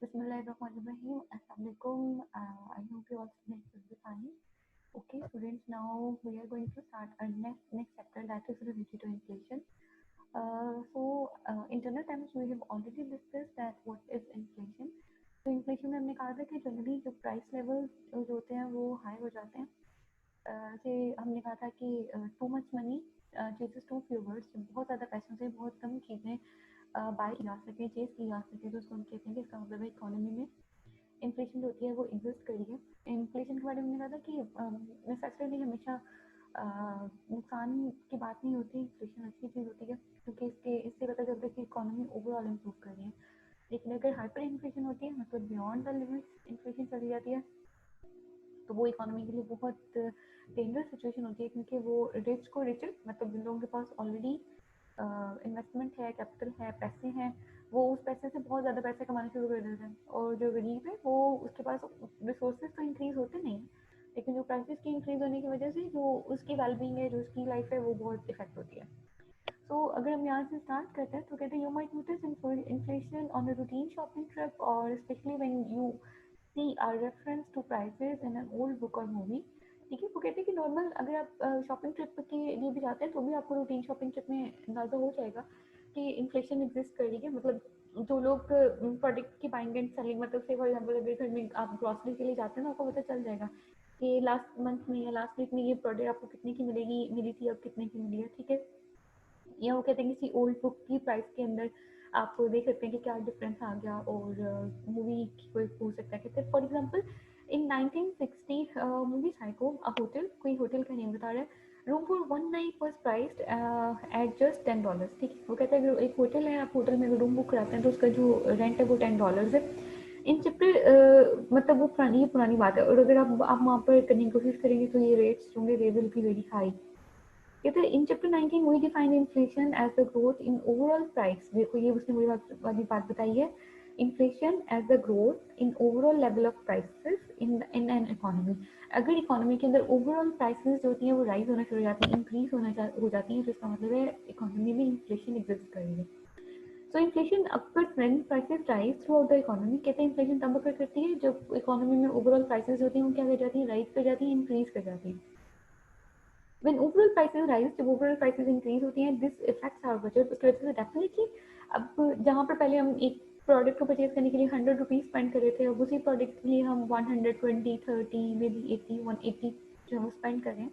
Bismillahirrahmanirrahim. Assalamualaikum. I hope you all students will be fine. Okay, students, now we are going to start our next chapter, that is related to inflation. Internal terms we have already discussed that what is inflation. तो inflation में हमने कहा था कि generally जो price level जो होते हैं वो हाई हो जाते हैं. से हमने कहा था कि too much money chases too few goods, बहुत ज़्यादा पैसों से बहुत कम चीज़ें बाय की जा सके, चेज की जा सके, तो उसको हम कहते हैं कि इसका मतलब है इकोनॉमी में इन्फ्लेशन जो होती है वो एग्जिस्ट करी है. इन्फ्लेशन के बारे में कहा था कि नेसेसरली हमेशा नुकसान की बात नहीं होती, इन्फ्लेशन अच्छी चीज़ होती है क्योंकि इससे पता चलता है कि इकोनॉमी ओवरऑल इम्प्रूव कर रही है. लेकिन अगर हाइपर इन्फ्लेशन होती है, मतलब बियॉन्ड द लिमिट इन्फ्लेशन चली जाती है, तो वो इकोनॉमी के लिए बहुत डेंजरस सिचुएशन होती है क्योंकि वो रिच को रिचर, मतलब जिन लोगों के पास ऑलरेडी इन्वेस्टमेंट है, कैपिटल है, पैसे हैं, वो उस पैसे से बहुत ज़्यादा पैसे कमाने शुरू कर देते हैं. और जो गरीब है वो उसके पास रिसोर्सेज तो इंक्रीज होते नहीं हैं, लेकिन जो प्राइसेस की इंक्रीज होने की वजह से जो उसकी वेलबींग है, जो उसकी लाइफ है, वो बहुत इफेक्ट होती है. अगर हम यहाँ से स्टार्ट करते हैं तो कहते हैं you might notice inflation on a routine shopping trip और especially when you see a reference to prices in an old book or movie. ठीक है, वो कहते हैं कि नॉर्मल अगर आप शॉपिंग ट्रिप के लिए भी जाते हैं तो भी आपको रूटीन शॉपिंग ट्रिप में अंदाजा हो जाएगा कि इन्फ्लेशन एग्जिस्ट कर रही है. मतलब जो लोग प्रोडक्ट की बाइंग एंड सेलिंग, मतलब से फॉर एग्जाम्पल अगर घर में आप ग्रॉसरी के लिए जाते हैं ना, आपको पता चल जाएगा कि लास्ट मंथ में या लास्ट वीक में ये प्रोडक्ट आपको कितने की मिली थी, अब कितने की मिली है. ठीक है, या वो कहते हैं किसी ओल्ड बुक की प्राइस के अंदर आप देख सकते हैं कि क्या डिफरेंस आ गया. और मूवी की कोई पूछ सकता है, कहते हैं for example in 1960 movie psycho, a hotel, कोई होटल का नेम बता रहा है, room for one night was priced eight just $10. ठीक है, वो कहता है अगर एक होटल है, आप होटल में रूम बुक कराते हैं तो उसका जो रेंट है वो $10 है. इन चैप्टर मतलब वो पुरानी बात है, और अगर आप वहाँ पर करने की कोशिश करेंगे तो ये रेट्स होंगे, they will be very high. कहते हैं in chapter 19 we define inflation as the growth in overall price. देखो ये उसने वही वाली बात बताई है, inflation as the growth in overall level of prices in an economy. अगर इकोनॉमी के अंदर ओवरऑल प्राइसेस जो होती हैं वो राइज होना शुरू हो जाती हैं, इंक्रीज हो जाती हैं, तो इसका मतलब है इकोनॉमी में इन्फ्लेशन एग्जिस्ट कर रही है. सो इन्फ्लेशन अक्सर when prices rise through out the economy. कहते हैं इन्फ्लेशन तब अक्सर करती है जब इकोनॉमी में ओवरऑल प्राइसेस होती हैं वो क्या कर जाती हैं, राइज कर जाती हैं, इंक्रीज कर जाती हैं. When overall prices rise, जब overall prices increase होती हैं, this affects our budget. उसकी वजह से डेफिनेटली अब जहाँ पर पहले हम एक प्रोडक्ट को परचेज करने के लिए ₹100 स्पेंड कर रहे थे, अब उसी प्रोडक्ट के लिए हम 120, 30, मे बी 80, 180 जो हम स्पेंड कर रहे हैं,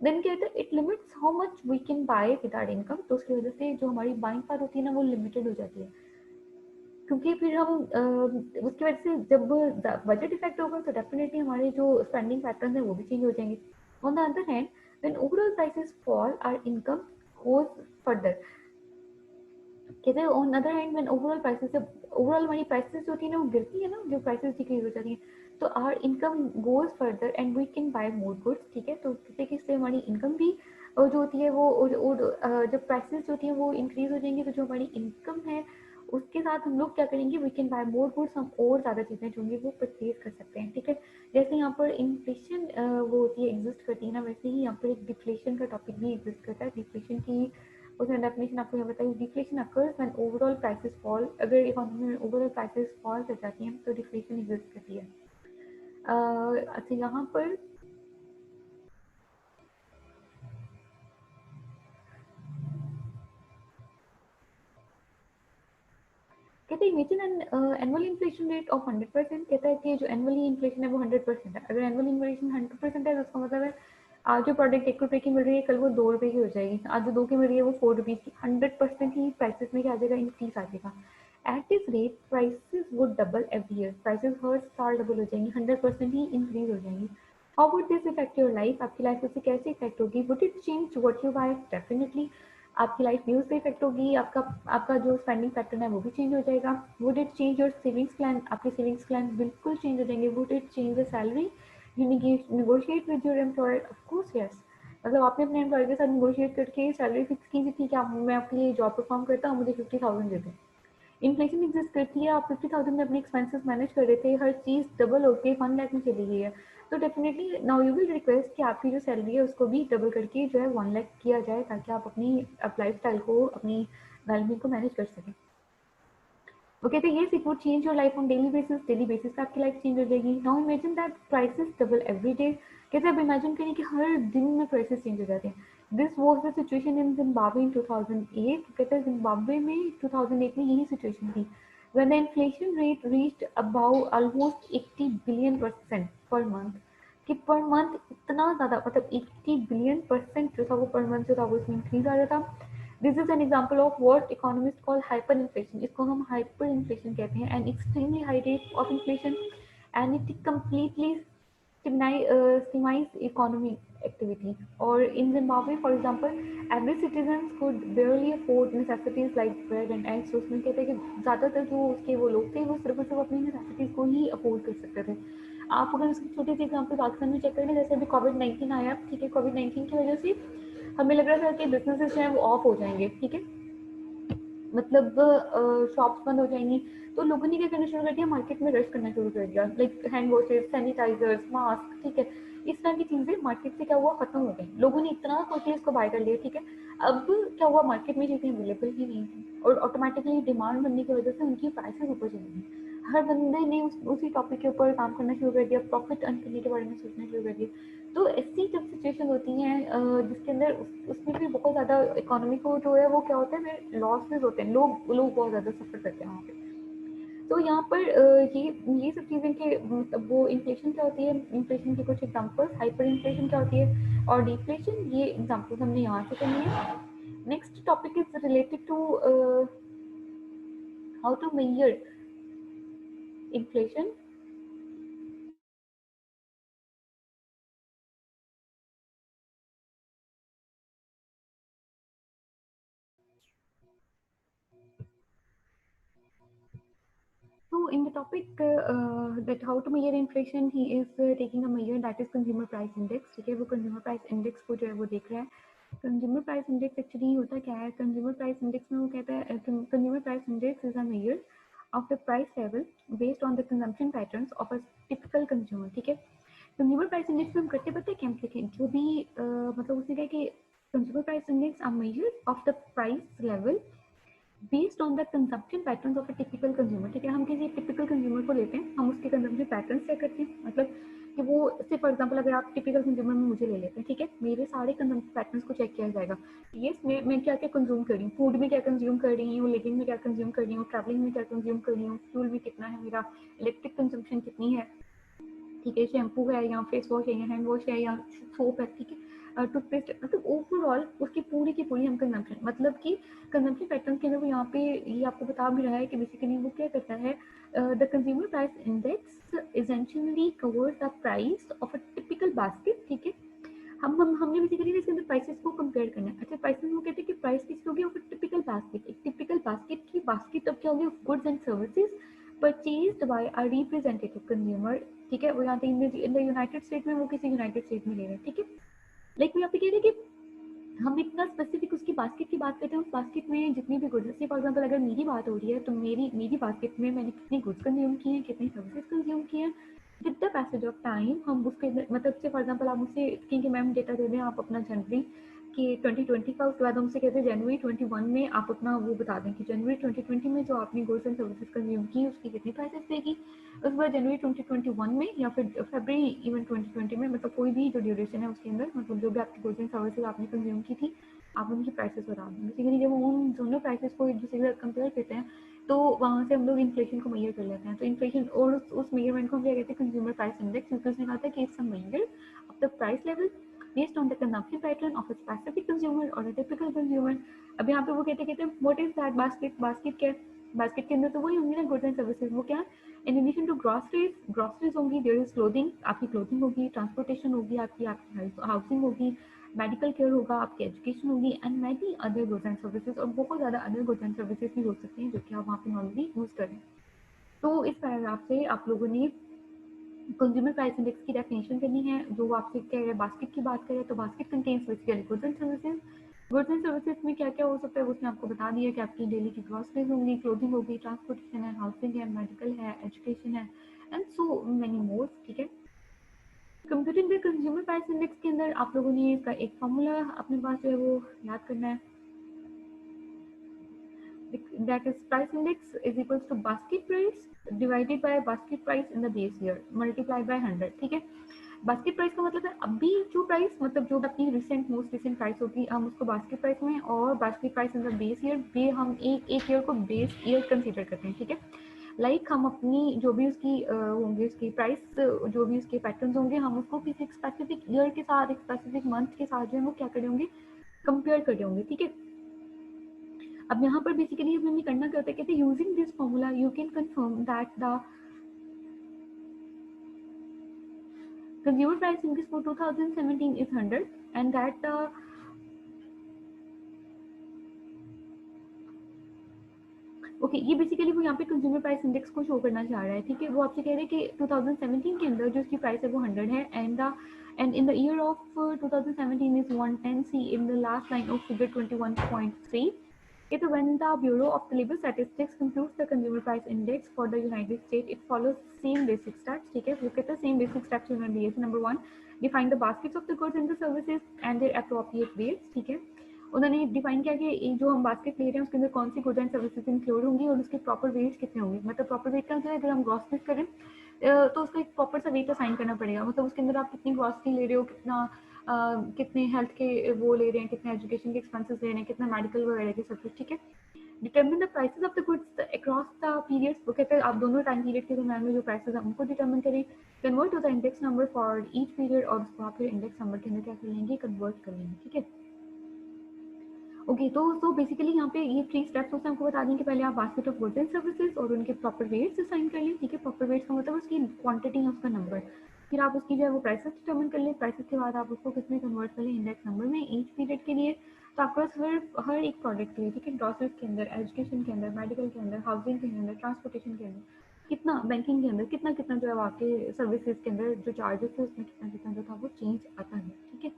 देन क्या होता है, it limits how much we can buy with our income. तो उसकी वजह से जो हमारी बाइंग पावर होती है ना, वो लिमिटेड हो जाती है, क्योंकि फिर हम उसकी वजह से जब बजट इफेक्ट होगा तो डेफिनेटली हमारे जो स्पेंडिंग पैटर्न है वो भी चेंज हो जाएंगे. On the other hand, when overall prices fall, our income goes further. कहते हैं on other hand when overall prices, जब ओवरऑल हमारी प्राइसेस होती है ना वो गिरती है ना, जो प्राइसेस डिक्रीज हो जाती है, तो our income goes further and we can buy more goods. ठीक है, तो किसी किससे हमारी इनकम भी जो होती है वो जब प्राइसेस जो होती है वो इंक्रीज हो जाएंगी, तो जो हमारी इनकम है उसके साथ हम लोग क्या करेंगे, we can buy more goods, हम और ज़्यादा चीज़ें जो होंगी वो परचेज कर सकते हैं. ठीक है, जैसे यहाँ पर इन्फ्लेशन वो होती है, एग्जिस्ट करती है ना, वैसे ही यहाँ पर एक डिफ्लेशन का टॉपिक भी एग्जिस्ट करता है. डिफ्लेशन की उसने डेफिनेशन आपको यहाँ बताई, deflation occurs when overall prices fall. अगर इकोनॉमी में ओवरऑल प्राइसेस फॉल कर जाती हैं तो डिफ्लेशन एग्जिस्ट करती है. अच्छा, यहाँ पर कहते हैं imagine an annual inflation rate of 100%. कहता है कि जो एनुअली इन्फ्लेशन है वो 100% है. अगर एनुअल इन्फ्लेशन 100% है तो उसका मतलब है आज जो प्रोडक्ट ₹1 की मिल रही है कल वो ₹2 की हो जाएगी, आज जो 2 की मिल रही है वो ₹4 की. 100% ही प्राइसेस में क्या आ जाएगा, इंक्रीज आ जाएगा. At this rate prices would double every year. Prices हर साल डबल हो जाएंगी, 100% ही इंक्रीज हो जाएंगी. How would this effect your life. आपकी लाइफ उससे कैसे इफेक्ट होगी. Would it change what you buy. Definitely आपकी लाइफ न्यूज से इफेक्ट होगी, आपका आपका जो स्पेंडिंग पैटर्न है वो भी चेंज हो जाएगा. Would it change your savings plan. आपके सेविंग्स प्लान बिल्कुल चेंज हो जाएंगे. Would it change the salary you negotiate with your employer. Of course yes. मतलब आपने अपने एम्प्लॉयर के साथ नेगोशिएट करके सैलरी फिक्स की थी, ठीक है मैं आपके लिए जॉब परफॉर्म करता हूँ, मुझे 50,000 दे दें. इन्फ्लेशन एग्जिस्ट करती है, आप 50,000 में अपने एक्सपेंसेस मैनेज कर रहे थे, हर चीज़ डबल होके 1 लाख में चली गई है, तो definitely now you will request कि आपकी जो सैलरी है उसको भी डबल करके जो है 1 लाख किया जाए, ताकि आप अपनी लाइफ स्टाइल को, अपनी वेलबींग को मैनेज कर सकें. वो कहते हैं, yes, it would change your life on daily basis पे आपकी लाइफ चेंज हो जाएगी. Now imagine that prices double every day. कहते हैं अब इमेजिन करें कि हर दिन में प्राइसेस चेंज हो जाते हैं. This was the situation in Zimbabwe in 2008. कहते हैं जिम्बाब्वे में 2008 में यही सिचुएशन थी. When the inflation rate reached about almost 80 billion% per month. कि पर मंथ इतना ज्यादा, मतलब 80 billion% जो था वो पर मंथ जो था वो इसमें इंक्रीज आ रहा था. This is an example of what economist call hyper inflation. इसको हम हाइपर इन्फ्लेशन कहते हैं. And extremely high rate of inflation and it completely stimulates economic activity. Or in Zimbabwe, for example, average citizens could barely afford necessities like bread and eggs. तो उसमें कहते हैं कि ज़्यादातर जो उसके वो लोग थे वो सिर्फ और सिर्फ अपनी नेसेसिटीज़ को ही अफोर्ड कर सकते थे. आप अगर उसकी छोटी सी एग्जाम्पल पाकिस्तान में चेक करें, जैसे अभी कोविड-19 आया, ठीक है, कोविड-19 की वजह से हमें लग रहा था कि बिजनेसेस जो हैं वो ऑफ हो जाएंगे, ठीक है, मतलब शॉप्स बंद हो जाएंगी. तो लोगों ने क्या करना शुरू कर दिया, मार्केट में रश करना शुरू कर दिया, like hand washes, sanitisers, mask, ठीक है, इस तरह की चीजें मार्केट से क्या हुआ, खत्म हो गई. लोगों ने इतना क्विकली इसको बाय कर लिया, ठीक है. अब क्या हुआ, मार्केट में चीजें अवेलेबल ही नहीं थी और ऑटोमेटिकली डिमांड बनने की वजह से उनकी प्राइसेस ऊपर चली गई. हर बंदे ने उसी टॉपिक के ऊपर काम करना शुरू कर दिया, प्रॉफिट अर्न करने के बारे में सोचना शुरू कर दिया. तो ऐसी जब सिचुएशन होती है जिसके अंदर उसमें भी बहुत ज़्यादा इकोनॉमी को जो है वो क्या होता है, लॉसेस होते हैं, लोग लोग बहुत ज़्यादा सफ़र करते हैं वहाँ पे. तो यहाँ पर ये सब चीज़ें कि मतलब वो इन्फ्लेशन क्या होती है, इन्फ्लेशन की कुछ एग्जांपल्स, हाइपर इन्फ्लेशन क्या होती है और डिफ्लेशन, ये एग्जांपल्स हमने यहाँ से करनी है. Next topic is related to how to measure inflation. So in the topic that how to measure inflation, he is taking a measure that is consumer price index. ठीक है, वो consumer price index को जो है वो देख रहा है. कंज्यूमर प्राइस इंडेक्स एक्चुअली होता क्या है, कंज्यूमर प्राइस इंडेक्स में वो कहता है consumer price index is a major of the price level based on the consumption patterns of a typical consumer. ठीक है, कंज्यूमर प्राइस इंडेक्स में हम करते पता है क्या लिखें, जो भी मतलब उसने कहा कि consumer price index are measure of the price level based on the consumption patterns of a typical consumer. ठीक है, हम किसी टिपिकल कंज्यूमर को लेते हैं, हम उसके कंजम्पशन पैटर्न चेक करते हैं, मतलब कि वो से फॉर एग्जांपल अगर आप टिपिकल कंज्यूमर में मुझे ले लेते हैं, ठीक है, मेरे सारे कंजम्पशन पैटर्न्स को चेक किया जाएगा. यस, मैं क्या क्या कंज्यूम कर रही हूँ, फूड में क्या कंज्यूम कर रही हूँ, लिविंग में क्या कंज्यूम कर रही हूँ, ट्रैवलिंग में क्या कंज्यूम कर रही हूँ, फ्यूल में कितना है मेरा, इलेक्ट्रिक कंजम्पशन कितनी है, ठीक है, शैम्पू है या फेस वॉश है या हैंड वॉश है या सोप है, ठीक है, टूथपेस्ट, मतलब ओवरऑल उसकी पूरी की पूरी हम कंजम्पशन, मतलब कि कंजम्पशन पैटर्न के अंदर वो यहाँ पे ये आपको बता भी रहा है कि बेसिकली वो क्या करता है, the consumer price index essentially covers the price of a typical basket. ठीक है, हमने बेसिकली इसके अंदर प्राइसेस को कंपेयर करना है. अच्छा, प्राइसेस वो कहते हैं कि प्राइस किसकी होगी, ऑफ अ टिपिकल बास्केट. एक टिपिकल बास्केट की बास्केट अब क्या होगी, goods and services purchased bye a representative consumer. ठीक है, वो यहाँ पे इन द यूनाइटेड स्टेट में वो किसी यूनाइटेड स्टेट में ले रहे हैं. ठीक है, लाइक मैं यहाँ पे कह रही कि हम इतना स्पेसिफिक उसकी बास्केट की बात करते हैं, उस बास्केट में जितनी भी गुड्स, फॉर एग्जांपल अगर मेरी बात हो रही है तो मेरी बास्केट में मैंने कितनी गुड्स कंज्यूम की हैं, कितनी सर्विसेज कंज्यूम की हैं, with the passage of time हम उसके मतलब से फॉर एग्जांपल आप मुझसे कहेंगे मैम डेटा दे दें आप अपना जनवरी कि 2020 का, उसके बाद हमसे कहते हैं जनवरी 21 में आप अपना वो बता दें कि जनवरी 2020 में जो आपने गुड्स एंड सर्विसेज कंज्यूम की उसकी कितनी प्राइसेस देगी. उसके बाद जनवरी 2021 में या फिर फरवरी इवन 2020 में, मतलब कोई भी जो ड्यूरेशन है उसके अंदर, मतलब जो भी आपकी गुड्स एंड सर्विसेज आपने कंज्यूम की थी, आप उनकी प्राइसेस बता दें. बेसिकली जब हम उन दोनों प्राइसेस को एक दूसरे के साथ कंपेयर करते हैं तो वहाँ से हम लोग इन्फ्लेशन को मेजर कर लेते हैं. तो इन्फ्लेशन और उस मेजरमेंट को हम क्या कहते हैं, कंज्यूमर प्राइस इंडेक्स, क्योंकि उसने कहा था कि it's a major of the price level based on the consumption pattern of a specific consumer or a typical consumer. अब यहाँ पे वो कहते हैं what is that basket, basket क्या है, बास्केट के अंदर तो वही होंगी ना गुड्स एंड सर्विसेज. वो क्या, इन एडिशन टू ग्रॉसरीज होंगी, देयर इज क्लोथिंग, आपकी क्लोथिंग होगी, ट्रांसपोर्टेशन होगी, आपकी हाउसिंग होगी, मेडिकल केयर होगा, आपकी एजुकेशन होगी, and many other goods and services, और बहुत ज़्यादा अदर गुड्स एंड सर्विसेज भी हो सकते हैं जो कि आप वहाँ पे नॉर्मली यूज़ करें. तो इस पैराग्राफ से आप लोगों ने कंज्यूमर प्राइस इंडेक्स की डेफिनेशन करनी है. जो आपसे कह रहे हैं बास्केट की बात करें तो basket contains basically goods and services. Goods and services में क्या क्या हो सकता है उसने आपको बता दिया कि आपकी डेली की ग्रॉसरीज होंगी, क्लोथिंग होगी, ट्रांसपोर्टेशन है, हाउसिंग है, मेडिकल है, एजुकेशन है, एंड सो मेनी मोर. ठीक है, computing the consumer price index के अंदर आप लोगों ने इसका एक फॉर्मूला अपने पास जो है वो याद करना है. that is price index is equals to basket price divided by basket price in the base year multiplied by 100. ठीक है, बास्केट प्राइस का मतलब है अभी जो प्राइस मतलब जो अपनी रिसेंट मोस्ट रिसेंट प्राइस होगी हम उसको बास्केट प्राइस में और basket price in the base year भी हम एक ईयर को बेस ईयर कंसीडर करते हैं। ठीक है, लाइक हम अपनी जो भी उसकी होंगे उसकी प्राइस जो भी उसके पैटर्न होंगे हम उसको किसी एक स्पेसिफिक ईयर के साथ एक स्पेसिफिक मंथ के साथ जो है वो क्या करे होंगे कंपेयर करे होंगे। ठीक है, अब यहाँ पर बेसिकली हमें करना क्या होता है, कहते हैं using this formula you can confirm that the consumer price increase for 2017 is 100 and that okay ये बेसिकली वो यहाँ पे कंज्यूमर प्राइस इंडेक्स को शो करना चाह रहा है। ठीक है, वो आपसे कह रहे हैं कि 2017 के अंदर जो उसकी प्राइस है वो 100 है and in the year of 2017 is 110 see in the last line of figure 21.3 it when the Bureau of the Labor Statistics computes the consumer price index for the United States it follows same basic steps। ठीक है, look at the same basic steps उन्होंने दिए थे। Number 1 define the baskets of the goods and the services and their appropriate weights। ठीक है, उन्होंने define किया कि जो हम बास्केट ले रहे हैं उसके अंदर कौन सी गुड एंड सर्विसेज इंक्लूड होंगी और उसके प्रॉपर वेट्स कितने होंगे। मतलब प्रॉपर वेट का मतलब अगर हम ग्रॉसरीज करें तो उसका एक प्रॉपर सा वेट असाइन करना पड़ेगा। मतलब उसके अंदर आप कितनी ग्रॉसरी ले रहे हो, कितने हेल्थ के वो ले रहे हैं, कितने एजुकेशन के एक्सपेंसेस ले रहे हैं, कितना मेडिकल वगैरह के सब कुछ। ठीक है, determine the prices of the goods across the periods. वो कहते हैं आप दोनों टाइम पीरियड के दरमियान में जो प्राइसेस हैं उनको डिटर्मिन करें। Convert to the index number for each period और उसको आप फिर इंडेक्स नंबर के अंदर क्या कर लेंगे कन्वर्ट कर लेंगे। ठीक है, ओके तो बेसिकली यहाँ पे ये 3 स्टेप्स होते हैं। आपको बता दें कि पहले आप basket of goods and services और उनके प्रॉपर वेट्स असाइन कर लें। ठीक है, प्रॉपर वेट्स का मतलब उसकी क्वांटिटी है उसका नंबर। फिर आप उसकी जो है वो प्राइसेस डिटर्मिन कर लें। प्राइसेस के बाद आप उसको किसमें कन्वर्ट कर लें इंडेक्स नंबर में ईच पीरियड के लिए। तो आपके पास हर एक प्रोडक्ट के लिए, ठीक है, ग्रॉसरीज के अंदर, एजुकेशन के अंदर, मेडिकल के अंदर, हाउसिंग के अंदर, ट्रांसपोर्टेशन के अंदर कितना, बैंकिंग के अंदर कितना कितना जो है आपके सर्विसेज के अंदर जो चार्जेस थे उसमें कितना कितना जो था वो चेंज आता है। ठीक है,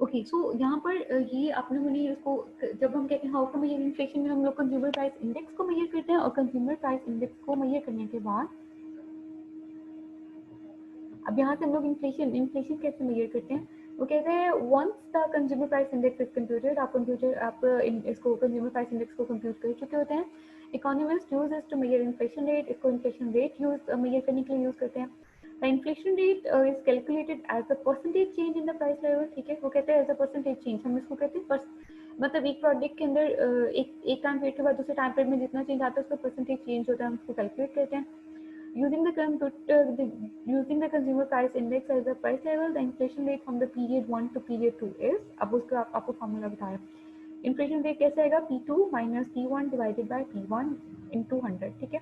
ओके सो यहाँ पर ये आपने मुझे उसको जब हम कहते हैं हाउ टू मेजर इन्फ्लेशन में हम लोग कंज्यूमर प्राइस इंडेक्स को मेजर करते हैं और कंज्यूमर प्राइस इंडेक्स को मेजर करने के बाद अब यहाँ से हम लोग इन्फ्लेशन इन्फ्लेशन कैसे मेजर करते हैं। वो कहते हैं once the consumer price index is computed आप इसको कंज्यूमर प्राइस इंडेक्स को कंप्यूट कर चुके होते हैं। Economist use is to measure inflation rate, इसको इन्फ्लेशन रेट यूज मेजर करने के लिए यूज करते हैं। The inflation rate is calculated as a percentage change in the price level। ठीक है, वो कहते हैं as a percentage change, हम इसको कहते हैं मतलब एक प्रोडक्ट के अंदर एक टाइम पीरियड के बाद दूसरे टाइम पीरियड में जितना चेंज आता है उसका परसेंटेज चेंज होता है, हम उसको कैलकुलेट करते हैं। using the consumer price index as the price level, the inflation rate from the period 1 to period 2 is, अब उसका आपको फॉर्मूला बताया। इन्फ्लेशन रेट कैसे आएगा, P2 minus P1 divided by P1 into 100। ठीक है,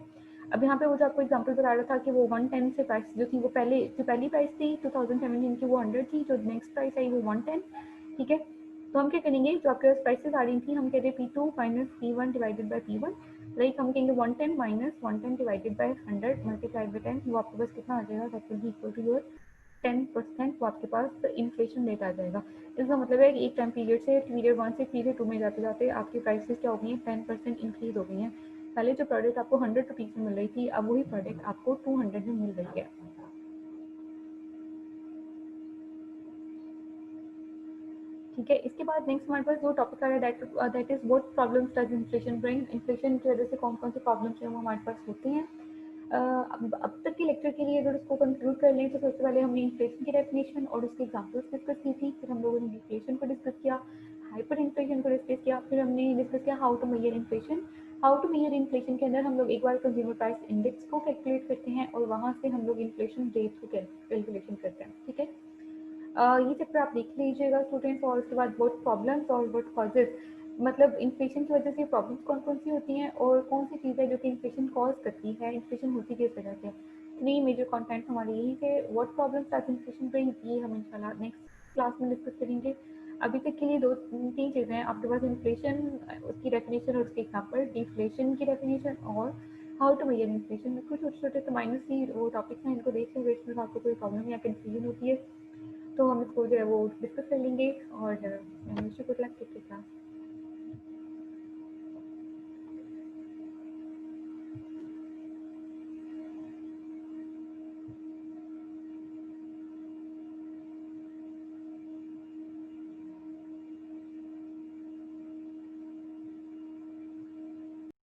अब यहाँ पे वो जो आपको एग्जांपल बता रहा था कि वो 110 से प्राइस जो थी वो पहली प्राइस थी 2017 की वो 100 थी, जो नेक्स्ट प्राइस आई वो 110। ठीक है, तो हम क्या करेंगे, जो आपके पास प्राइसेस आ रही थी हम कहते हैं P2 minus P1 divided by P1, like हम कहेंगे 110 minus 110 divided by 100 multiplied by 10, वो आपके पास कितना आ जाएगा, that will be equal to your 10%। वो आपके पास इन्फ्लेशन रेट आ जाएगा। इसका मतलब है कि एक टाइम पीरियड से पीरियड 1 से पीरियड 2 में जाते जाते आपकी प्राइसेस क्या हो गई हैं, 10% इंक्रीज हो गई हैं। पहले जो प्रोडक्ट आपको 100 रुपीज़ में मिल रही थी अब वही प्रोडक्ट आपको 200 में मिल रही है। ठीक है, इसके बाद नेक्स्ट हमारे पास जो टॉपिक आ रहा है that is what problems does inflation bring. Inflation की वजह से कौन कौन से प्रॉब्लम्स हैं वो हमारे पास होते हैं। अब तक के लेक्चर के लिए अगर उसको कंक्लूड कर लें तो सबसे पहले हमने इन्फ्लेशन की डेफिनेशन और उसके एग्जांपल्स डिस्कस की थी। फिर हम लोगों ने डिफ्लेशन को डिस्कस किया, हाइपर इन्फ्लेशन को डिस्कस किया, फिर हमने डिस्कस किया how to measure inflation. How to measure inflation के अंदर हम लोग एक बार कंज्यूमर प्राइस इंडेक्स को कैलकुलेट करते हैं और वहाँ से हम लोग इन्फ्लेशन रेट को कैलकुलेशन करते हैं। ठीक है, ये चैप्टर आप देख लीजिएगा स्टूडेंट्स, और उसके बाद व्हाट प्रॉब्लम्स और व्हाट कॉजेज, मतलब इन्फ्लेशन की वजह से प्रॉब्लम्स कौन कौन सी होती हैं और कौन सी चीज़ है जो कि इन्फ्लेशन कॉज करती है, इन्फ्लेशन होती किस वजह से। 3 मेजर कंटेंट हमारे यही थे। What problems are inflation bring, ये हम इंशाल्लाह नेक्स्ट क्लास में डिस्कस करेंगे। अभी तक के लिए 2-3 चीज़ें हैं आपके पास, इन्फ्लेशन, उसकी डेफिनेशन और उसके एग्जाम्पल, डिफ्लेशन की डेफिनेशन और हाउ टू मेजर इन्फ्लेशन में कुछ छोटे-छोटे से माइनर सी वो टॉपिक्स हैं, इनको देखते हुए इसमें आपको कोई प्रॉब्लम या कन्फ्यूजन होती है, तो हम इसको जो है वो डिस्कस कर लेंगे और